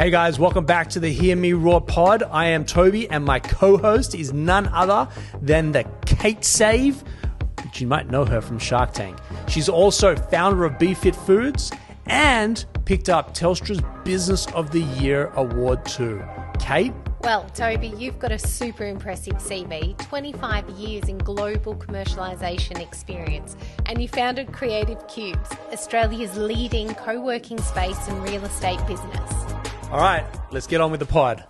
Hey guys, welcome back to the Hear Me Roar pod. I am Toby and my co-host is none other than the Kate Save, which you might know her from Shark Tank. She's also founder of BeFit Foods and picked up Telstra's Business of the Year award too. Kate? Well, Toby, you've got a super impressive CV, 25 years in global commercialisation experience, and you founded Creative Cubes, Australia's leading co-working space and real estate business. All right, let's get on with the pod.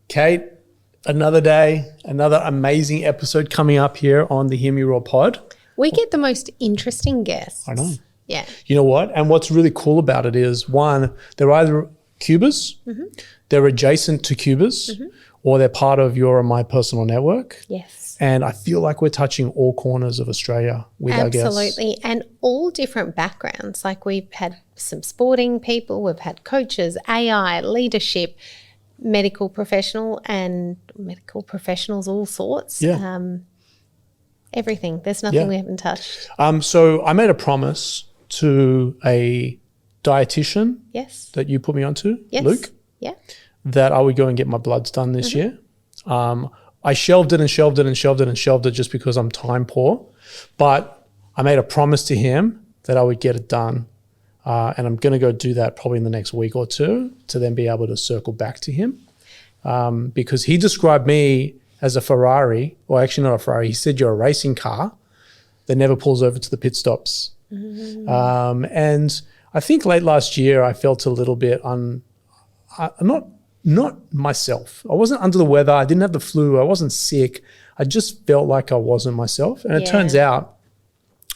Kate, another day, another amazing episode coming up here on the Hear Me Roar pod. We get the most interesting guests. I know. Yeah. You know what? And what's really cool about it is, one, they're either Cubers, they're adjacent to Cubers, or they're part of your or my personal network. Yes. And I feel like we're touching all corners of Australia with our guests. Absolutely. And all different backgrounds. Like we've had some sporting people, we've had coaches, AI, leadership, medical professionals, all sorts. Yeah. Everything. There's nothing we haven't touched. So I made a promise to a dietitian that you put me onto, Luke, that I would go and get my bloods done this year. I shelved it just because I'm time poor. But I made a promise to him that I would get it done. And I'm going to go do that probably in the next week or two to then be able to circle back to him. Because he described me as a Ferrari, or actually not a Ferrari. He said you're a racing car that never pulls over to the pit stops. And I think late last year I felt a little bit not myself. I wasn't under the weather. I didn't have the flu. I wasn't sick. I just felt like I wasn't myself. And it turns out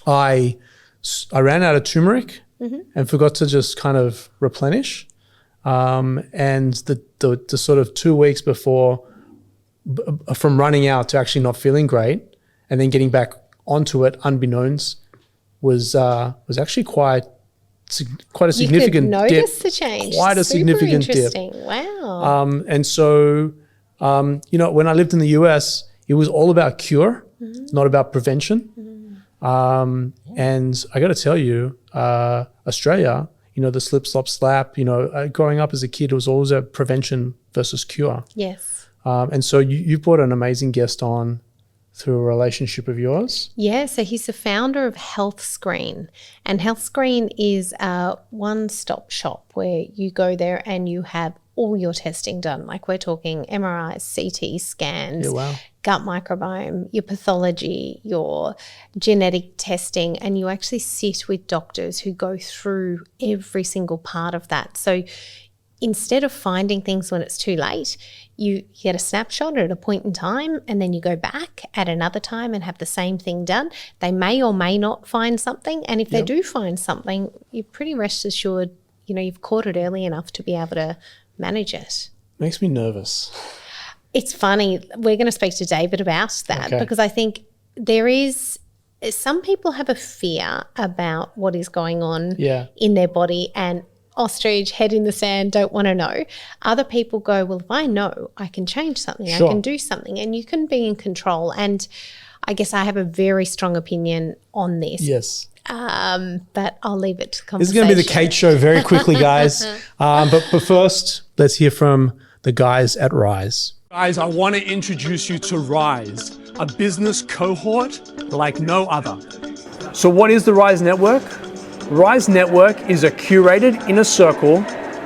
I ran out of turmeric and forgot to just kind of replenish. And the sort of 2 weeks before, from running out to actually not feeling great and then getting back onto it unbeknownst was actually quite a significant dip. You could notice dip, the change. Quite a significant dip. Wow. And so, when I lived in the US, it was all about cure, not about prevention. And I got to tell you, Australia, the slip, slop, slap, growing up as a kid, it was always a prevention versus cure. Yes. And so you've brought an amazing guest on through a relationship of yours. Yeah, so he's the founder of Health Screen. And Health Screen is a one-stop shop where you go there and you have all your testing done. Like we're talking MRIs, CT scans, gut microbiome, your pathology, your genetic testing, and you actually sit with doctors who go through every single part of that. So instead of finding things when it's too late, you get a snapshot at a point in time and then you go back at another time and have the same thing done. They may or may not find something. And if they do find something, you're pretty rest assured, you've caught it early enough to be able to manage it. Makes me nervous. It's funny. We're going to speak to David about that because I think some people have a fear about what is going on in their body and ostrich, head in the sand, don't want to know. Other people go, well, if I know, I can change something, I can do something, and you can be in control. And I guess I have a very strong opinion on this. Yes. But I'll leave it to conversation. This is going to be the Kate Show very quickly, guys. But first, let's hear from the guys at Rise. Guys, I want to introduce you to Rise, a business cohort like no other. So what is the Rise Network? Rise Network is a curated inner circle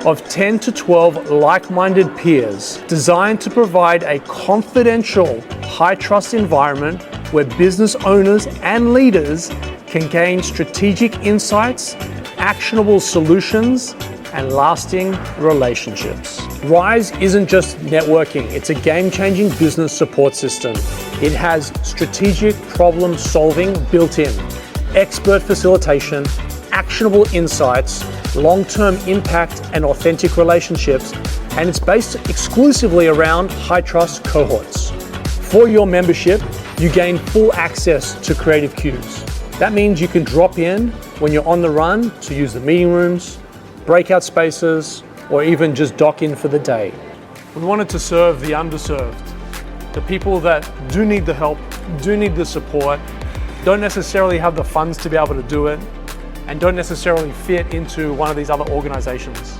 of 10 to 12 like-minded peers designed to provide a confidential, high-trust environment where business owners and leaders can gain strategic insights, actionable solutions, and lasting relationships. Rise isn't just networking, it's a game-changing business support system. It has strategic problem solving built in, expert facilitation, actionable insights, long-term impact and authentic relationships, and it's based exclusively around high-trust cohorts. For your membership, you gain full access to Creative Cubes. That means you can drop in when you're on the run to use the meeting rooms, breakout spaces, or even just dock in for the day. We wanted to serve the underserved, the people that do need the help, do need the support, don't necessarily have the funds to be able to do it, and don't necessarily fit into one of these other organizations.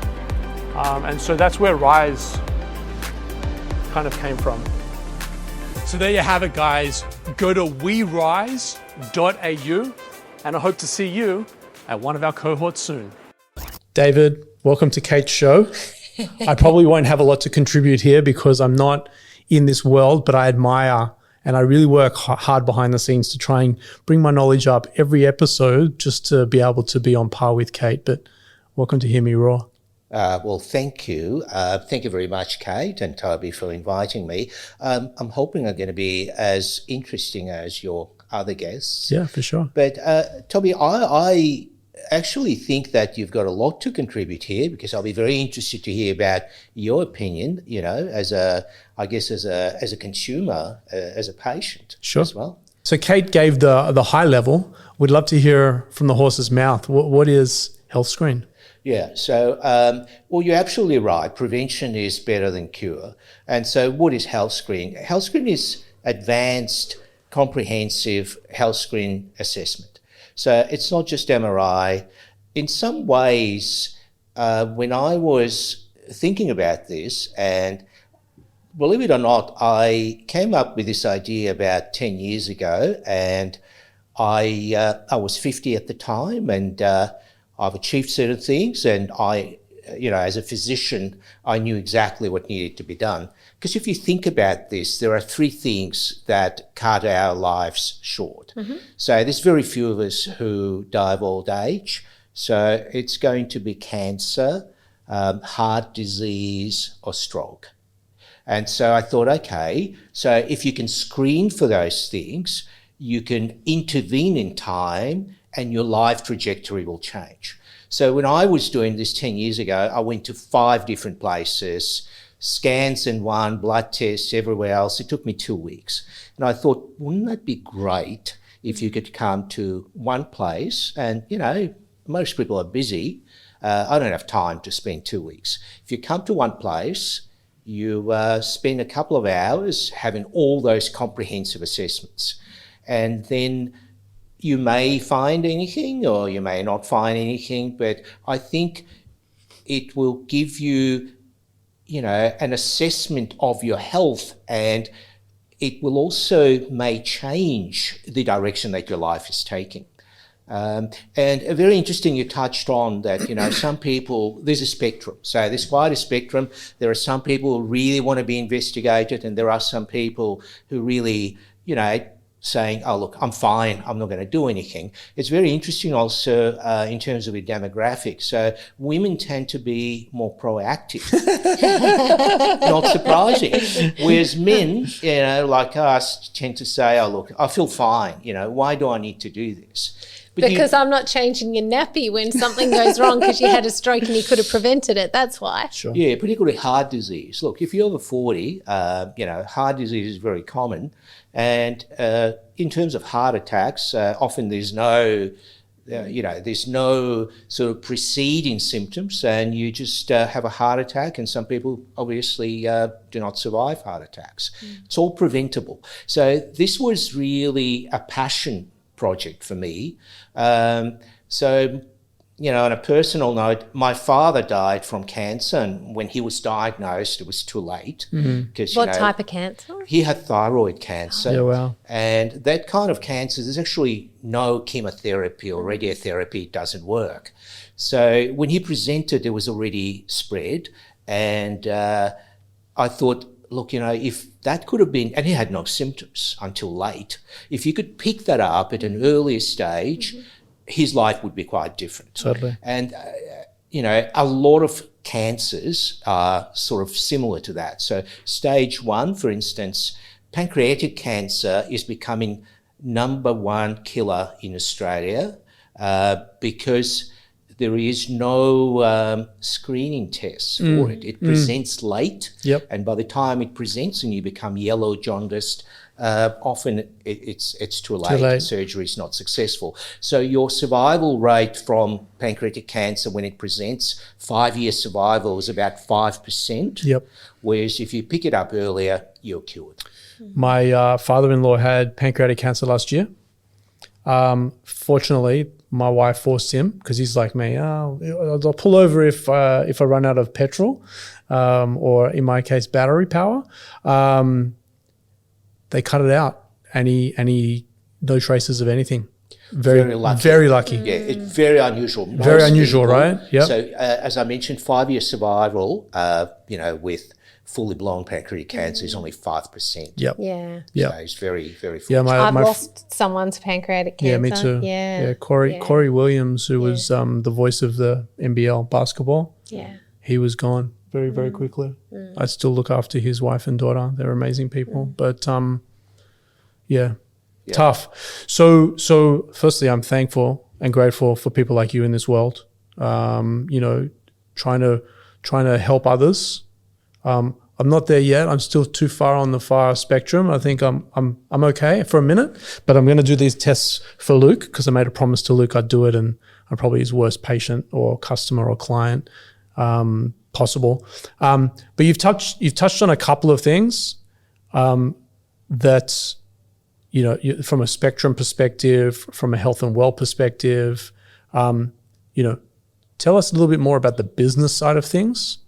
And so that's where Rise kind of came from. So there you have it, guys. Go to werise.au, and I hope to see you at one of our cohorts soon. David, welcome to Kate's show. I probably won't have a lot to contribute here because I'm not in this world, but I admire and I really work hard behind the scenes to try and bring my knowledge up every episode just to be able to be on par with Kate. But welcome to Hear Me Roar. Well, thank you. Thank you very much, Kate and Toby, for inviting me. I'm hoping I'm going to be as interesting as your other guests. Yeah, for sure. But Toby, I actually think that you've got a lot to contribute here, because I'll be very interested to hear about your opinion, you know, as a consumer, as a patient as well. So Kate gave the high level. We'd love to hear from the horse's mouth. What is Health Screen? Yeah, so, well, you're absolutely right. Prevention is better than cure. And so what is Health Screen? Health Screen is advanced, comprehensive health screen assessment. So it's not just MRI. In some ways, when I was thinking about this, and believe it or not, I came up with this idea about 10 years ago, and I was 50 at the time, and I've achieved certain things, and I, you know, as a physician, I knew exactly what needed to be done. Because if you think about this, there are three things that cut our lives short. Mm-hmm. So there's very few of us who die of old age. So it's going to be cancer, heart disease, or stroke. And so I thought, okay, so if you can screen for those things, you can intervene in time and your life trajectory will change. So when I was doing this 10 years ago, I went to 5 different places, scans in one, blood tests everywhere else. It took me 2 weeks. And I thought, wouldn't that be great if you could come to one place? And, you know, most people are busy. I don't have time to spend 2 weeks. If you come to one place, you spend a couple of hours having all those comprehensive assessments. And then you may find anything or you may not find anything, but I think it will give you, you know, an assessment of your health, and it will also may change the direction that your life is taking. And very interesting, you touched on that, you know, some people, there's a spectrum. So there's quite a spectrum. There are some people who really want to be investigated, and there are some people who really, you know, saying, oh, look, I'm fine, I'm not going to do anything. It's very interesting also in terms of the demographics. So women tend to be more proactive. Not surprising. Whereas men, you know, like us, tend to say, oh, look, I feel fine. You know, why do I need to do this? But because I'm not changing your nappy when something goes wrong because you had a stroke and you could have prevented it. That's why. Sure. Yeah, particularly heart disease. Look, if you're over 40, you know, heart disease is very common. And in terms of heart attacks, often there's no, you know, there's no sort of preceding symptoms, and you just have a heart attack, and some people obviously do not survive heart attacks. It's all preventable. So this was really a passion project for me. So, you know, on a personal note, my father died from cancer, and when he was diagnosed, it was too late. Because what type of cancer? He had thyroid cancer. Yeah, wow. And that kind of cancer, there's actually no chemotherapy or radiotherapy, it doesn't work. So when he presented, it was already spread, and I thought, look, you know, if that could have been, and he had no symptoms until late, if you could pick that up at an earlier stage, his life would be quite different. Totally. And, you know, a lot of cancers are sort of similar to that. So stage 1, for instance, pancreatic cancer is becoming #1 killer in Australia because there is no screening tests for it. It presents late, and by the time it presents and you become yellow jaundiced, often it's too late. Surgery is not successful. So your survival rate from pancreatic cancer when it presents, 5-year survival is about 5%. Whereas if you pick it up earlier, you're cured. My father-in-law had pancreatic cancer last year. Fortunately, my wife forced him, because he's like me, I'll pull over if I run out of petrol, or in my case, battery power. They cut it out, and he no traces of anything. Very lucky. Very lucky. Yeah, it's very unusual. Very unusual, right? Yep. So as I mentioned, 5-year survival, with fully blown pancreatic cancer is only 5%. Yep. Yeah. Yep. So it's very, very Yeah, I've lost someone to pancreatic cancer. Yeah, me too. Yeah. Corey Williams, who was the voice of the NBL basketball. Yeah. He was gone very, very quickly. I still look after his wife and daughter. They're amazing people. But tough. So firstly, I'm thankful and grateful for people like you in this world. Trying to help others. I'm not there yet. I'm still too far on the far spectrum. I think I'm okay for a minute, but I'm going to do these tests for Luke, because I made a promise to Luke I'd do it, and I'm probably his worst patient or customer or client possible. But you've touched on a couple of things that, from a spectrum perspective, from a health and well perspective. Tell us a little bit more about the business side of things.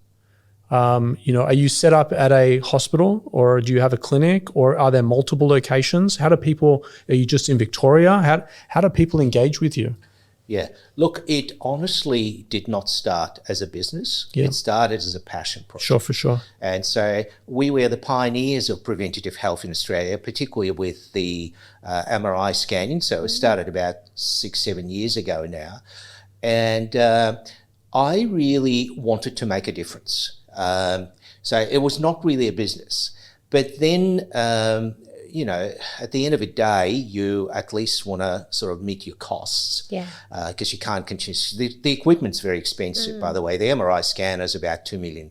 Are you set up at a hospital, or do you have a clinic, or are there multiple locations? Are you just in Victoria? How do people engage with you? Yeah. Look, it honestly did not start as a business. Yeah. It started as a passion project. Sure, for sure. And so we were the pioneers of preventative health in Australia, particularly with the MRI scanning. So it started about 6-7 years ago now. And I really wanted to make a difference. So it was not really a business. But then, at the end of the day, you at least want to sort of meet your costs. Yeah. Because you can't continue. The equipment's very expensive, by the way. The MRI scanner is about $2 million.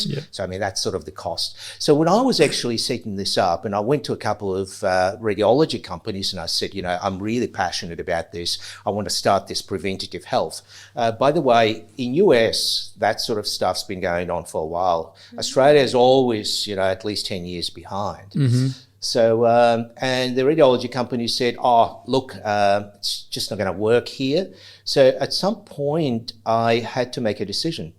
Yeah. So, that's sort of the cost. So when I was actually setting this up, and I went to a couple of radiology companies, and I said, I'm really passionate about this. I want to start this preventative health. By the way, in US, that sort of stuff's been going on for a while. Australia is always, at least 10 years behind. So, and the radiology company said, look, it's just not going to work here. So at some point, I had to make a decision.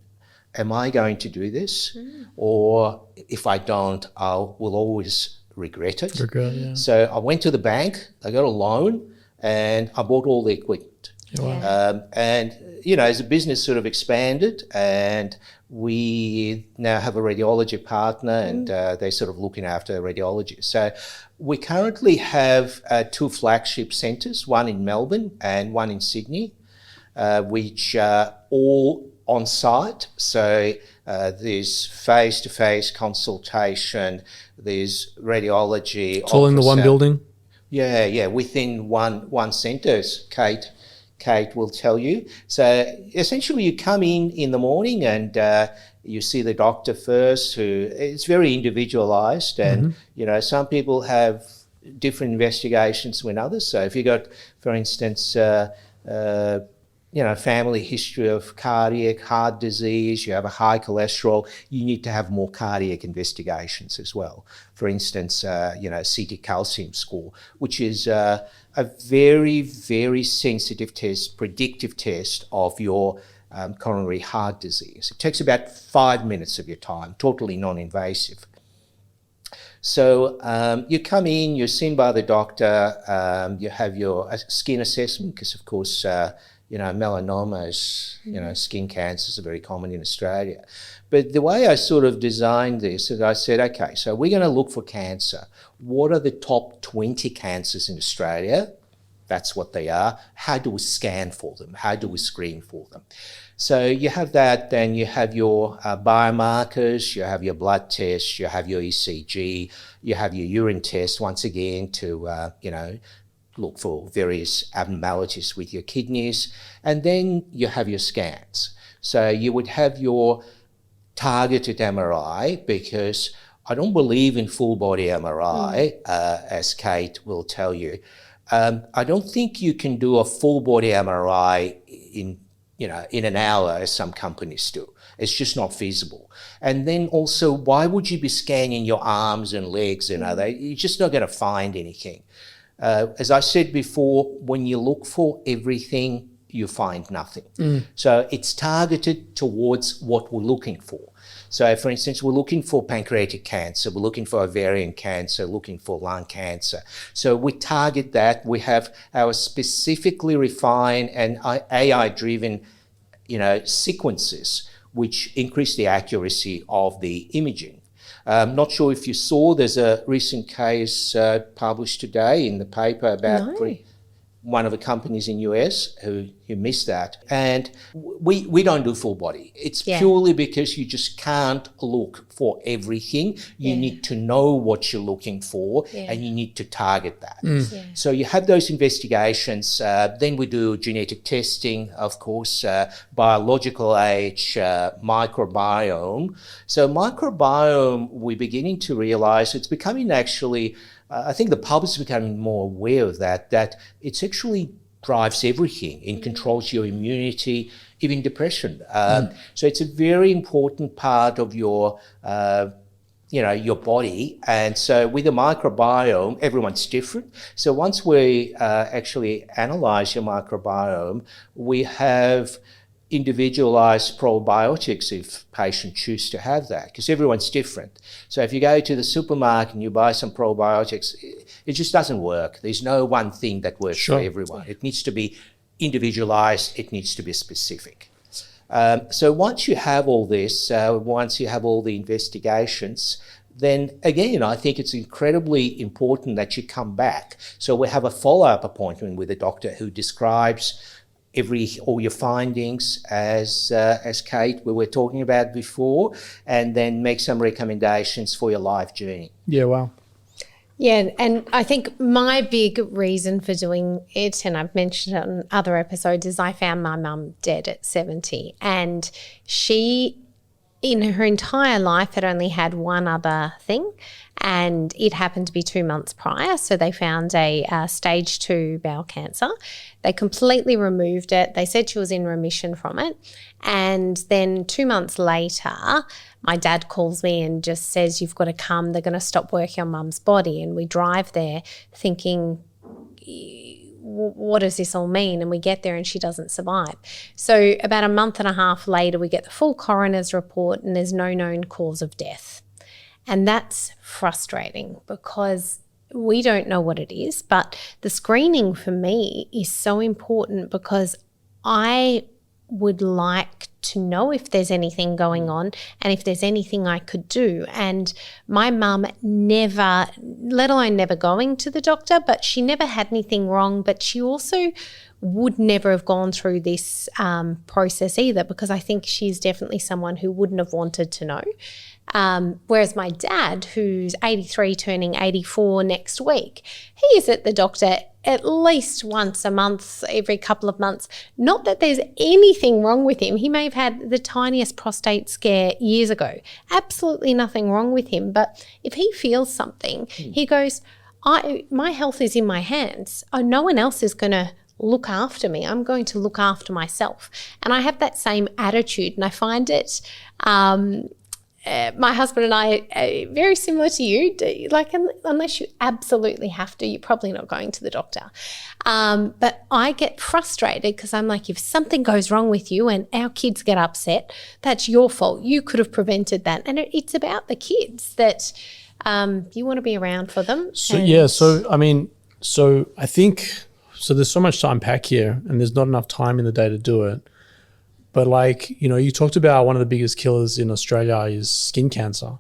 Am I going to do this? Or if I don't, I will always regret it. Yeah. So I went to the bank, I got a loan, and I bought all the equipment. Wow. And, as the business sort of expanded, and we now have a radiology partner, and they're sort of looking after radiology. So we currently have 2 flagship centres, one in Melbourne and one in Sydney, which are all on site. So there's face-to-face consultation, there's radiology. It's all in the one building? Yeah, within one centre, as Kate will tell you. So essentially you come in the morning, and you see the doctor first, who it's very individualized, and some people have different investigations than others. So if you got, for instance, family history of cardiac, heart disease, you have a high cholesterol, you need to have more cardiac investigations as well. For instance, CT calcium score, which is a very, very sensitive test, predictive test of your coronary heart disease. It takes about 5 minutes of your time, totally non-invasive. So you come in, you're seen by the doctor, you have your skin assessment, because of course, melanomas, skin cancers are very common in Australia. But the way I sort of designed this is I said, okay, so we're going to look for cancer. What are the top 20 cancers in Australia? That's what they are. How do we scan for them? How do we screen for them? So you have that, then you have your biomarkers, you have your blood tests, you have your ECG, you have your urine test, once again, to, look for various abnormalities with your kidneys, and then you have your scans. So you would have your targeted MRI, because I don't believe in full body MRI, as Kate will tell you. I don't think you can do a full body MRI in an hour, as some companies do. It's just not feasible. And then also, why would you be scanning your arms and legs and other? You're just not going to find anything. As I said before, when you look for everything, you find nothing. So it's targeted towards what we're looking for. So, for instance, we're looking for pancreatic cancer, we're looking for ovarian cancer, looking for lung cancer. So we target that. We have our specifically refined and AI-driven, sequences, which increase the accuracy of the imaging. Not sure if you saw, there's a recent case published today in the paper about one of the companies in US who missed that. And we don't do full body. It's purely because you just can't look for everything. You need to know what you're looking for and you need to target that. So you have those investigations. Then we do genetic testing, of course, biological age, microbiome. So microbiome, we're beginning to realize it's becoming actually, I think the public is becoming more aware of that it's actually drives everything and controls your immunity, even depression. So it's a very important part of your, your body. And so with the microbiome, everyone's different. So once we actually analyze your microbiome, we have individualized probiotics if patients choose to have that, because everyone's different. So if you go to the supermarket and you buy some probiotics, it just doesn't work. There's no one thing that works for everyone. It needs to be individualized. It needs to be specific. So once you have all this, once you have all the investigations, then again, I think it's incredibly important that you come back. So we have a follow-up appointment with a doctor who describes all your findings as Kate, we were talking about before, and then make some recommendations for your life journey. Yeah, wow. Yeah, and I think my big reason for doing it, and I've mentioned it on other episodes, is I found my mum dead at 70, and she, in her entire life, had only had one other thing, and it happened to be 2 months prior. So they found a stage 2 bowel cancer. They completely removed it. They said she was in remission from it. And then 2 months later, my dad calls me and just says, you've got to come. They're going to stop working on mum's body. And we drive there thinking, what does this all mean? And we get there and she doesn't survive. So about a month and a half later, we get the full coroner's report and there's no known cause of death. And that's frustrating because we don't know what it is. But the screening for me is so important because I would like to know if there's anything going on and if there's anything I could do. And my mum never, let alone never going to the doctor, but she never had anything wrong, but she also would never have gone through this process either, because I think she's definitely someone who wouldn't have wanted to know. Whereas my dad, who's 83 turning 84 next week, he is at the doctor at least once a month, every couple of months. Not that there's anything wrong with him. He may have had the tiniest prostate scare years ago. Absolutely nothing wrong with him. But if he feels something, he goes, my health is in my hands. No one else is going to look after me. I'm going to look after myself. And I have that same attitude, and I find it my husband and I are very similar to you. Like, unless you absolutely have to, you're probably not going to the doctor. But I get frustrated because I'm like, if something goes wrong with you and our kids get upset, that's your fault. You could have prevented that. And it's about the kids that you want to be around for them. So I think there's so much to unpack here and there's not enough time in the day to do it. But you talked about one of the biggest killers in Australia is skin cancer.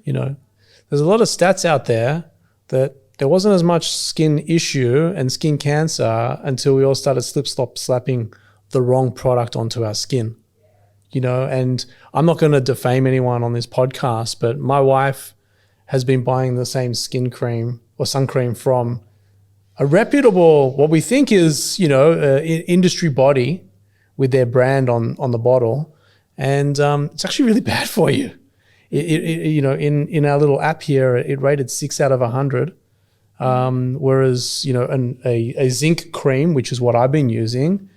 There's a lot of stats out there that there wasn't as much skin issue and skin cancer until we all started slapping the wrong product onto our skin. And I'm not going to defame anyone on this podcast, but my wife has been buying the same skin cream or sun cream from a reputable, what we think is, industry body, with their brand on the bottle, and it's actually really bad for you. In our little app here, it rated 6 out of 100, whereas a zinc cream, which is what I've been using,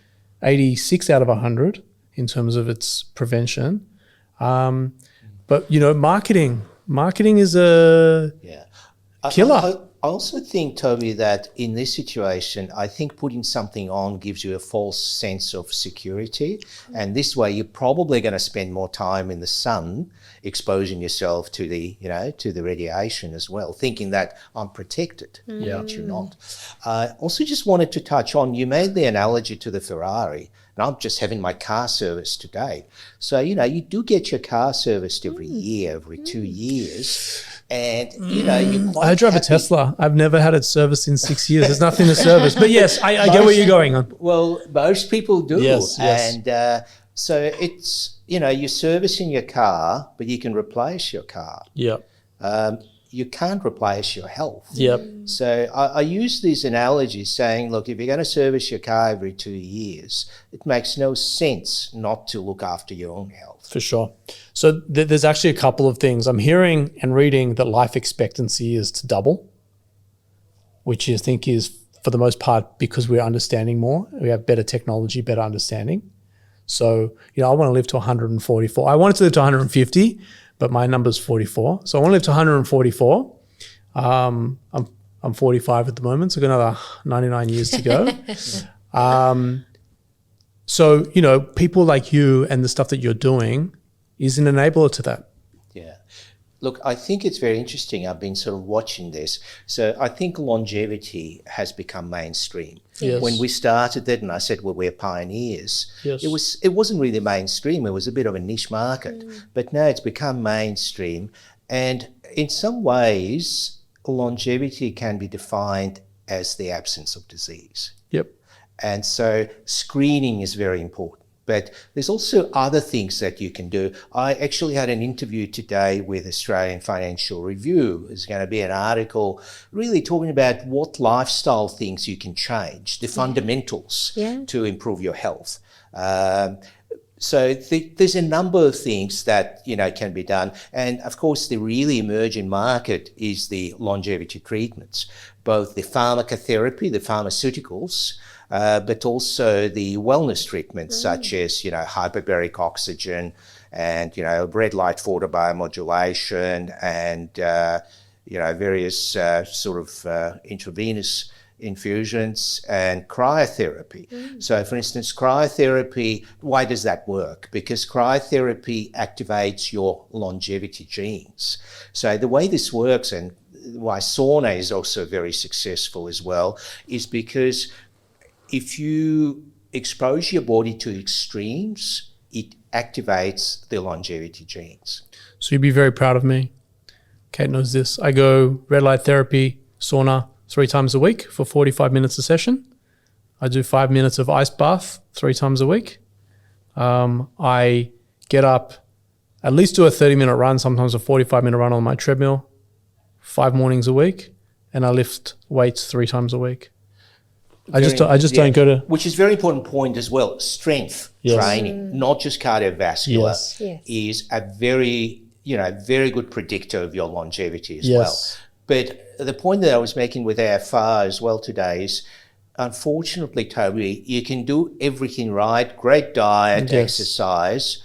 86 out of 100 in terms of its prevention. But marketing is a killer. I also think, Toby, that in this situation, I think putting something on gives you a false sense of security. And this way, you're probably going to spend more time in the sun, exposing yourself to the, to the radiation as well, thinking that I'm protected, but you're not. Also just wanted to touch on, you made the analogy to the Ferrari, and I'm just having my car serviced today. So, you do get your car serviced every year, every 2 years. And, you're quite I drive a happy. Tesla. I've never had it serviced in 6 years. There's nothing to service. But yes, I get where you're going on. Well, most people do. Yes. And so it's, you're servicing your car, but you can replace your car. Yep. You can't replace your health. Yep. So I use these analogies saying, look, if you're going to service your car every 2 years, it makes no sense not to look after your own health. For sure. So there's actually a couple of things. I'm hearing and reading that life expectancy is to double, which I think is for the most part because we're understanding more. We have better technology, better understanding. So, I want to live to 144. I wanted to live to 150, but my number's 44. So I want to live to 144. I'm 45 at the moment, so I've got another 99 years to go. So, people like you and the stuff that you're doing is an enabler to that. Yeah. Look, I think it's very interesting. I've been sort of watching this. So I think longevity has become mainstream. Yes. When we started it, and I said, well, we're pioneers, Yes. it wasn't really mainstream. It was a bit of a niche market. But now it's become mainstream. And in some ways, longevity can be defined as the absence of disease. Yep. And so screening is very important. But there's also other things that you can do. I actually had an interview today with Australian Financial Review. There's going to be an article really talking about what lifestyle things you can change, the fundamentals to improve your health. So there's a number of things that, can be done. And of course, the really emerging market is the longevity treatments, both the pharmacotherapy, the pharmaceuticals, but also the wellness treatments such as, hyperbaric oxygen and, red light photobiomodulation and, various sort of intravenous infusions and cryotherapy. So, for instance, cryotherapy, why does that work? Because cryotherapy activates your longevity genes. So the way this works and why sauna is also very successful as well is because if you expose your body to extremes, it activates the longevity genes. So you'd be very proud of me. Kate knows this. I go red light therapy, sauna 3 times a week for 45 minutes a session. I do 5 minutes of ice bath 3 times a week. I get up, at least do a 30-minute run, sometimes a 45-minute run on my treadmill, 5 mornings a week, and I lift weights 3 times a week. I just don't go to... Which is a very important point as well. Strength training, not just cardiovascular, is a very, very good predictor of your longevity as well. But the point that I was making with AFR as well today is, unfortunately, Toby, you can do everything right, great diet, exercise,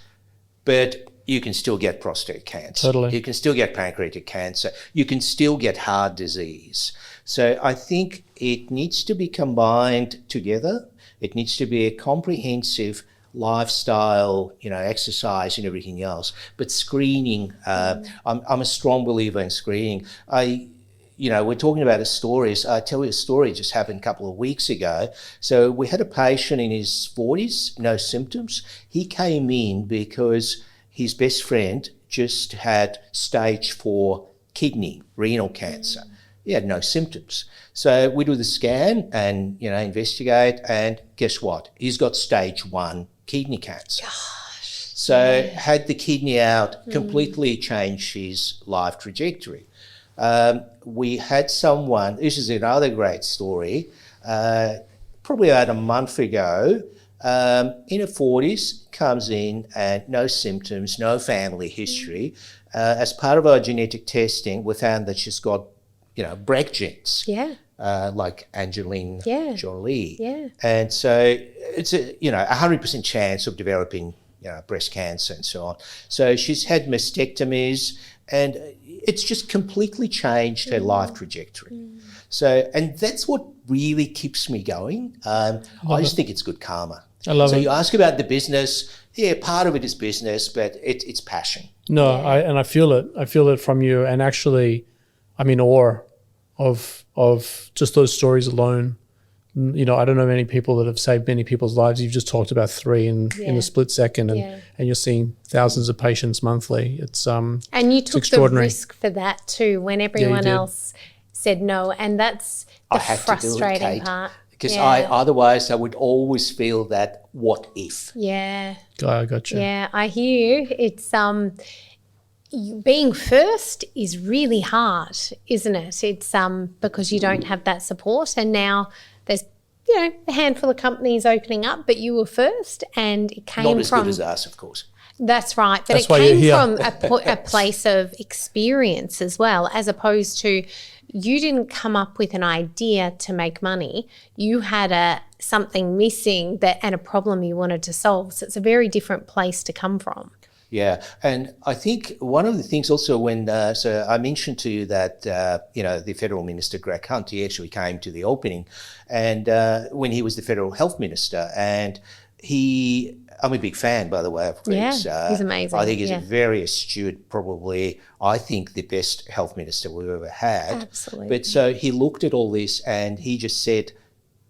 but you can still get prostate cancer. Totally. You can still get pancreatic cancer. You can still get heart disease. So I think it needs to be combined together. It needs to be a comprehensive lifestyle, exercise and everything else. But screening, I'm a strong believer in screening. We're talking about stories. I tell you a story just happened a couple of weeks ago. So we had a patient in his 40s, no symptoms. He came in because his best friend just had stage 4 renal cancer. He had no symptoms. So we do the scan and, investigate, and guess what? He's got stage 1 kidney cancer. Gosh. So had the kidney out, completely changed his life trajectory. We had someone, this is another great story, probably about a month ago, in her 40s, comes in and no symptoms, no family history. As part of our genetic testing, we found that she's got, BRCA genes. Like Angelina Jolie. And so it's a 100% chance of developing breast cancer and so on. So she's had mastectomies, and it's just completely changed her life trajectory. So, and that's what really keeps me going. I just think it's good karma. I love it. So you ask about the business. Yeah, part of it is business, but it's passion. No, I feel it. I feel it from you. And actually, I'm in awe of just those stories alone. I don't know many people that have saved many people's lives. You've just talked about 3 in a split second, and you're seeing thousands of patients monthly. It's and you took the risk for that too when everyone else said no, and that's the frustrating part. Because otherwise I would always feel that what if. Yeah. I got you. Yeah, I hear you. It's being first is really hard, isn't it? It's because you don't have that support, and now there's a handful of companies opening up, but you were first, and it came not as from good as us, of course. That's right, but it came from a place of experience as well, as opposed to you didn't come up with an idea to make money. You had something missing and a problem you wanted to solve. So it's a very different place to come from. Yeah, and I think one of the things also when, so I mentioned to you that, the Federal Minister, Greg Hunt, he actually came to the opening, and when he was the Federal Health Minister, and I'm a big fan, by the way, of Greg's. Yeah, he's amazing. I think he's a very astute, probably, I think, the best health minister we've ever had. Absolutely. But so he looked at all this and he just said,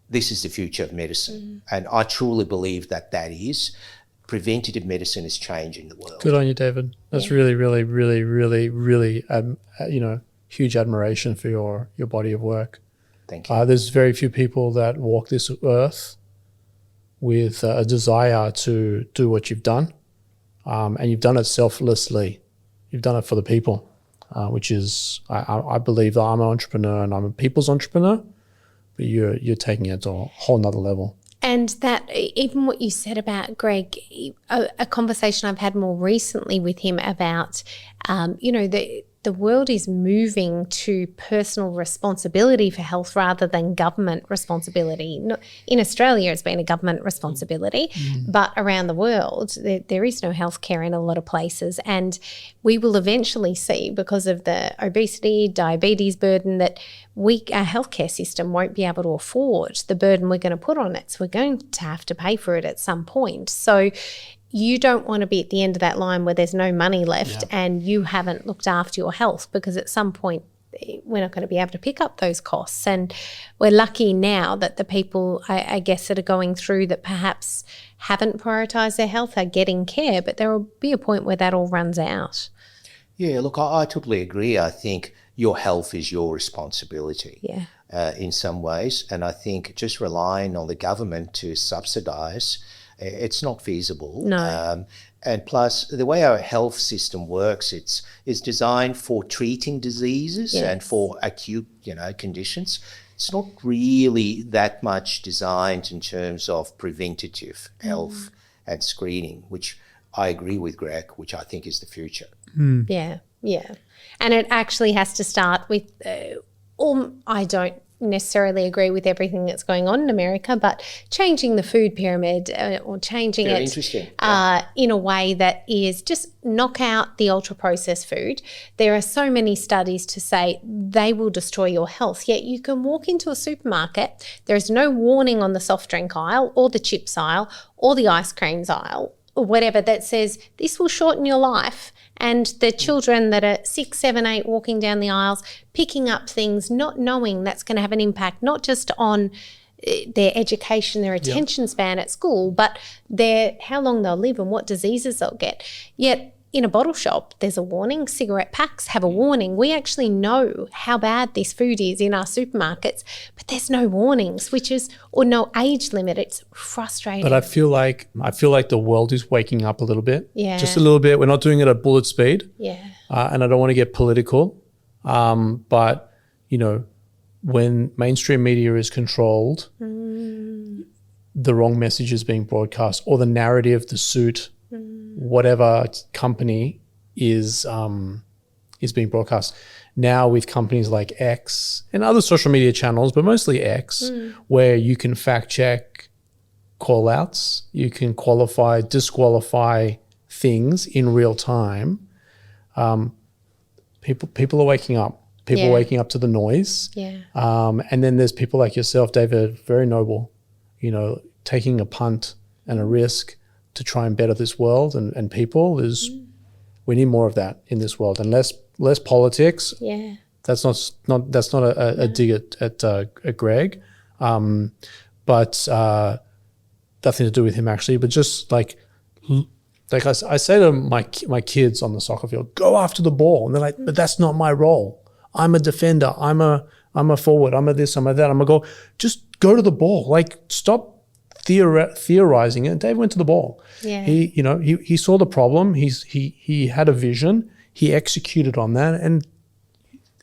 this is the future of medicine. And I truly believe that is. Preventative medicine is changing the world. Good on you, David. That's really, really, really, really, really, huge admiration for your body of work. Thank you. There's very few people that walk this earth with a desire to do what you've done, and you've done it selflessly. You've done it for the people, which is, I believe that I'm an entrepreneur and I'm a people's entrepreneur, but you're taking it to a whole nother level. And that, even what you said about Greg, a conversation I've had more recently with him about, the world is moving to personal responsibility for health rather than government responsibility. In Australia, it's been a government responsibility, but around the world, there is no healthcare in a lot of places. And we will eventually see, because of the obesity, diabetes burden, that our healthcare system won't be able to afford the burden we're going to put on it. So we're going to have to pay for it at some point. So you don't want to be at the end of that line where there's no money left and you haven't looked after your health, because at some point we're not going to be able to pick up those costs. And we're lucky now that the people, I guess, that are going through that perhaps haven't prioritised their health are getting care, but there will be a point where that all runs out. Yeah, look, I totally agree. I think your health is your responsibility in some ways. And I think just relying on the government to subsidise, it's not feasible. No. And plus, the way our health system works, it's designed for treating diseases and for acute, conditions. It's not really that much designed in terms of preventative health and screening, which I agree with Greg, which I think is the future. Yeah. And it actually has to start with, I don't necessarily agree with everything that's going on in America, but changing the food pyramid or changing it in a way that is just knock out the ultra-processed food. There are so many studies to say they will destroy your health, yet you can walk into a supermarket, there is no warning on the soft drink aisle or the chips aisle or the ice creams aisle or whatever that says this will shorten your life. And the children that are 6, 7, 8 walking down the aisles, picking up things, not knowing that's going to have an impact, not just on their education, their attention span at school, but how long they'll live and what diseases they'll get. Yet in a bottle shop, there's a warning. Cigarette packs have a warning. We actually know how bad this food is in our supermarkets, but there's no warnings, or no age limit. It's frustrating. But I feel like the world is waking up a little bit. Yeah. Just a little bit. We're not doing it at bullet speed. Yeah. And I don't want to get political, but when mainstream media is controlled, the wrong message is being broadcast, or the narrative, the suit, whatever company is being broadcast. Now with companies like X and other social media channels, but mostly X, where you can fact check call outs. You can qualify, disqualify things in real time. People are waking up. People are waking up to the noise. Yeah. And then there's people like yourself, David, very noble, you know, taking a punt and a risk to try and better this world and people is, we need more of that in this world, and less politics. Yeah. That's not a dig at Greg, but nothing to do with him actually. But just like I say to my kids on the soccer field, go after the ball, and they're like, but that's not my role. I'm a defender. I'm a forward. I'm a this. I'm a that. I'm a goal. Just go to the ball. Like stop theorizing it. Dave went to the ball. Yeah. He saw the problem. He had a vision. He executed on that, and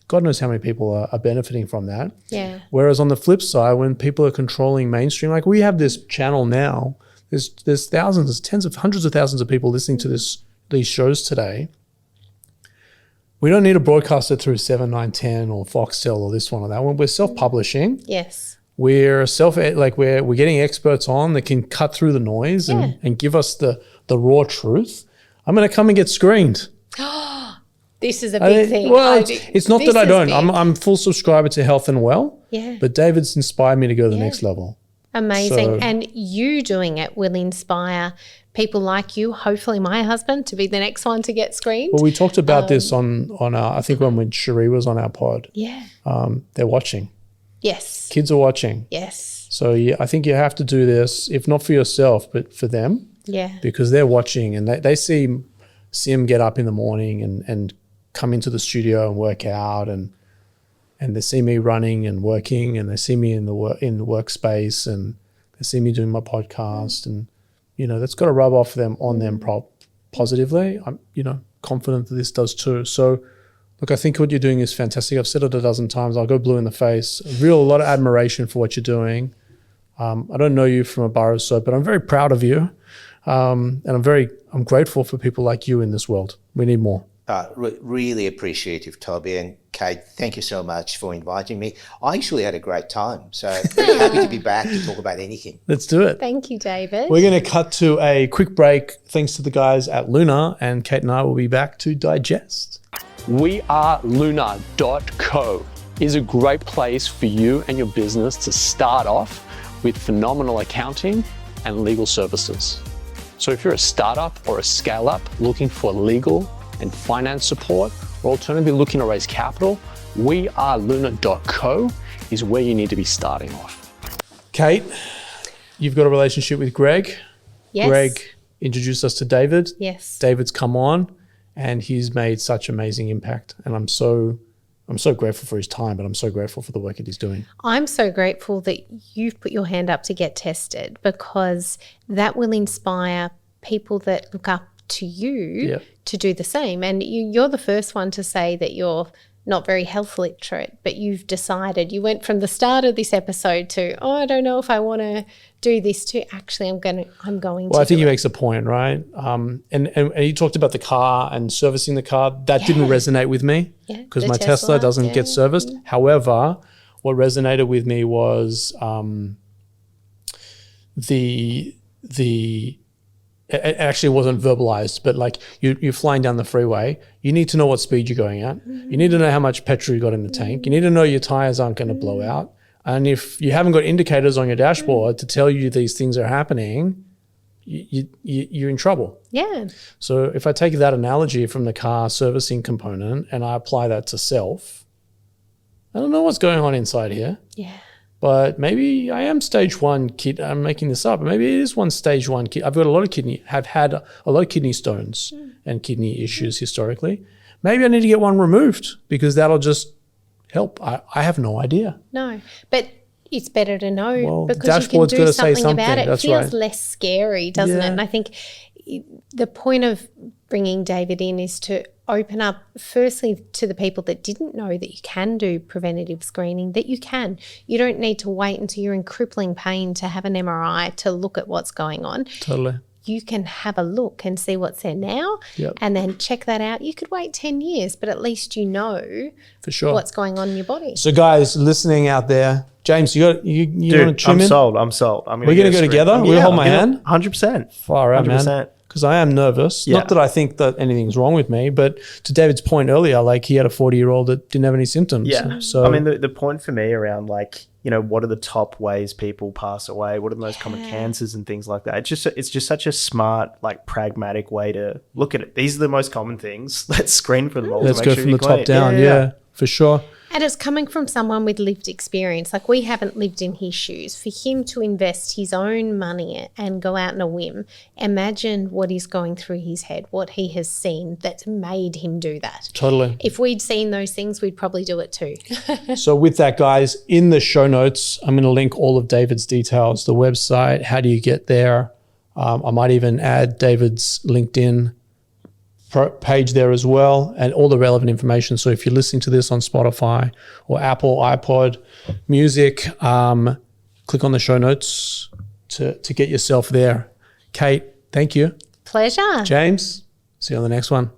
God knows how many people are benefiting from that. Yeah. Whereas on the flip side, when people are controlling mainstream, like we have this channel now, there's thousands, hundreds of thousands of people listening to these shows today. We don't need to broadcast it through 7, 9, 10 or Foxtel or this one or that one. We're self-publishing. Yes. We're we're getting experts on that can cut through the noise and give us the raw truth. I'm going to come and get screened. This is a big thing. Well, it's not that I don't. I'm full subscriber to Health and Well. Yeah. But David's inspired me to go to the next level. Amazing. And you doing it will inspire people like you, hopefully my husband, to be the next one to get screened. Well, we talked about this on our, I think when Cherie was on our pod. Yeah. They're watching. Yes. Kids are watching. Yes. So I think you have to do this, if not for yourself, but for them. Yeah. Because they're watching and they see him get up in the morning and come into the studio and work out and they see me running and working and they see me in the workspace and they see me doing my podcast and, that's got to rub off on them positively. I'm, confident that this does too. So look, I think what you're doing is fantastic. I've said it a dozen times. I'll go blue in the face. A lot of admiration for what you're doing. I don't know you from a bar of soap, but I'm very proud of you. And I'm grateful for people like you in this world. We need more. Really appreciative, Toby, and Kate, thank you so much for inviting me. I actually had a great time, so very happy to be back to talk about anything. Let's do it. Thank you, David. We're going to cut to a quick break thanks to the guys at Luna, and Kate and I will be back to digest. Luna.co is a great place for you and your business to start off with phenomenal accounting and legal services. So if you're a startup or a scale-up looking for legal and finance support, or alternatively looking to raise capital, Luna.co is where you need to be starting off. Kate, you've got a relationship with Greg. Yes. Greg introduced us to David. Yes. David's come on and he's made such amazing impact. And I'm so grateful for his time, but I'm so grateful for the work that he's doing. I'm so grateful that you've put your hand up to get tested, because that will inspire people that look up to you to do the same. And you're the first one to say that you're not very health literate, but you've decided, you went from the start of this episode to, I don't know if I want to do this, to actually I'm going to. Well, I think he makes a point, right? And he talked about the car and servicing the car. That didn't resonate with me because my Tesla doesn't get serviced. However, what resonated with me was it actually wasn't verbalized, but like you're flying down the freeway, you need to know what speed you're going at. You need to know how much petrol you got in the tank. You need to know your tires aren't going to blow out. And if you haven't got indicators on your dashboard to tell you these things are happening, you're in trouble. Yeah. So if I take that analogy from the car servicing component and I apply that to self, I don't know what's going on inside here. Yeah. But maybe I am stage 1 kid. I'm making this up. Maybe it is one stage 1 kid. I've got had a lot of kidney stones and kidney issues historically. Maybe I need to get one removed because that'll just help. I have no idea. No, but it's better to know, well, because you can do something about it. It feels less scary, doesn't it? And I think the point of bringing David in is to open up firstly to the people that didn't know that you can do preventative screening, that you can. You don't need to wait until you're in crippling pain to have an MRI to look at what's going on. Totally. You can have a look and see what's there now and then check that out. You could wait 10 years, but at least you know for sure what's going on in your body. So guys listening out there, James, you want to trim I'm in? sold. I'm sold. We're going to go together? We'll hold my hand? 100%. Far out, man. Because I am nervous. Yeah. Not that I think that anything's wrong with me, but to David's point earlier, like he had a 40-year-old that didn't have any symptoms. Yeah. So I mean, the point for me around like, you know, what are the top ways people pass away? What are the most common cancers and things like that? It's just such a smart, like pragmatic way to look at it. These are the most common things. Let's screen for them all. Let's go from the top down. Yeah, for sure. And it's coming from someone with lived experience. Like we haven't lived in his shoes. For him to invest his own money and go out on a whim, imagine what is going through his head, what he has seen that's made him do that. Totally. If we'd seen those things, we'd probably do it too. So with that, guys, in the show notes, I'm going to link all of David's details, the website, how do you get there. I might even add David's LinkedIn page there as well, and all the relevant information. So if you're listening to this on Spotify or Apple, iPod, music, click on the show notes to get yourself there. Kate, thank you. Pleasure. James, see you on the next one.